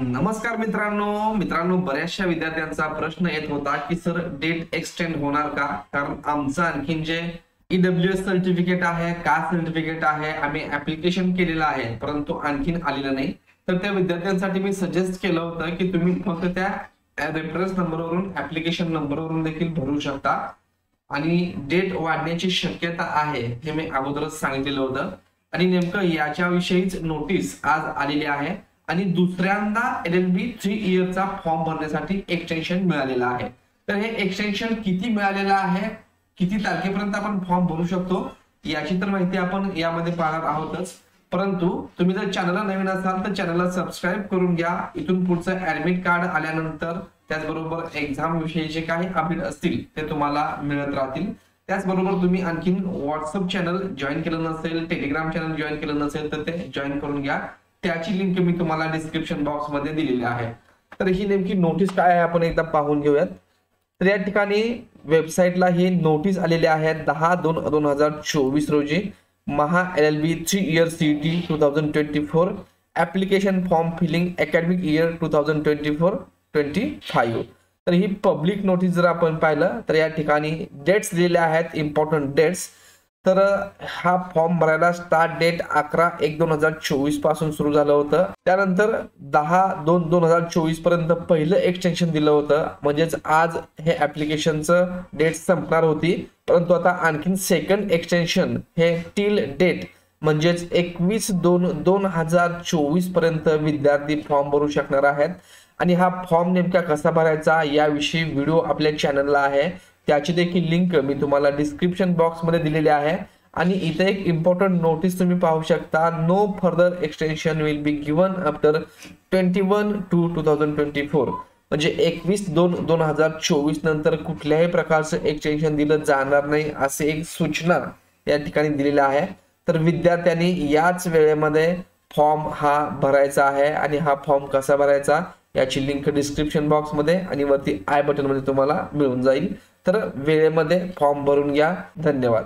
नमस्कार मित्रांनो बऱ्याचशा विद्यार्थ्यांचा प्रश्न येत होता की सर डेट एक्सटेंड होणार का? कारण आमचं आणखीन जे ईडब्ल्यूएस सर्टिफिकेट आहे, कास्ट सर्टिफिकेट आहे, आम्ही ऍप्लिकेशन केलेलं आहे, परंतु आणखीन आलेलं नाही. तर त्या विद्यार्थ्यांसाठी मी सजेस्ट केलं होतं की तुम्ही फक्त त्या रेफरन्स नंबरवरून, ऍप्लिकेशन नंबरवरून देखील भरू शकता आणि डेट वाढण्याची शक्यता आहे हे मी अगोदरच सांगितलेलं होतं. आणि नेमकं याच्याविषयीच नोटीस आज आलेली आहे आणि दुसऱ्यांदा LLB 3 इयरचा फॉर्म भरण्यासाठी एक्सटेन्शन मिळालेला आहे. तर हे एक्सटेन्शन किती मिळालेलं आहे, किती तारखेपर्यंत आपण फॉर्म भरू शकतो याची तर माहिती आपण यामध्ये पाहणार आहोतच. परंतु तुम्ही जर चॅनलला नवीन असाल तर चॅनलला सबस्क्राईब करून घ्या. इथून पुढचं ऍडमिट कार्ड आल्यानंतर त्याचबरोबर एक्झाम विषयीचे काही अपडेट असतील ते तुम्हाला मिळत राहतील. त्याचबरोबर तुम्ही आणखीन व्हॉट्सअप चॅनल जॉईन केलं नसेल, टेलिग्राम चॅनल जॉईन केलं नसेल तर ते जॉईन करून घ्या. त्याची लिंक मी तुम्हाला डिस्क्रिप्शन बॉक्स मध्ये दिलेली आहे. तर ही नेमकी नोटीस काय आहे आपण एकदा पाहून घेऊयात. तर या ठिकाणी वेबसाईटला ही नोटीस आलेली आहे 10/2/2024 रोजी. Maha LLB 3 year CET 2024 application form filling academic year 2024-25. तर ही पब्लिक नोटीस जर आपण पाहिलं तर या ठिकाणी डेट्स दिलेल्या आहेत, इम्पॉर्टंट डेट्स. तर हा फॉर्म भरायला स्टार्ट डेट 11/1/2024 पासून सुरू झालं होतं. त्यानंतर 10/2/2024 पर्यंत पहिलं एक्सटेन्शन दिलं होतं, म्हणजेच आज हे ऍप्लिकेशनचं डेट संपणार होती. परंतु आता आणखीन सेकंड एक्सटेन्शन हे टिल डेट म्हणजेच 21/2/2024 पर्यंत विद्यार्थी फॉर्म भरू शकणार आहेत. आणि हा फॉर्म नेमका कसा भरायचा याविषयी व्हिडिओ आपल्या चॅनलला आहे, त्याची देखील लिंक मी तुम्हाला डिस्क्रिप्शन बॉक्स मध्ये दिलेली आहे. आणि इथे एक इम्पॉर्टंट नोटीस तुम्ही पाहू शकता, no further extension will be given after 21/2/2024. म्हणजे 21/2/2024 नंतर कुठल्याही प्रकारचं एक्सटेन्शन दिलं जाणार नाही असे एक सूचना या ठिकाणी दिलेली आहे. तर विद्यार्थ्यांनी याच वेळेमध्ये फॉर्म हा भरायचा आहे. आणि हा फॉर्म कसा भरायचा याची लिंक डिस्क्रिप्शन बॉक्स मध्ये आणि वरती आय बटन मध्ये तुम्हाला मिळून जाईल. तर वेळेमध्ये फॉर्म भरून घ्या. धन्यवाद.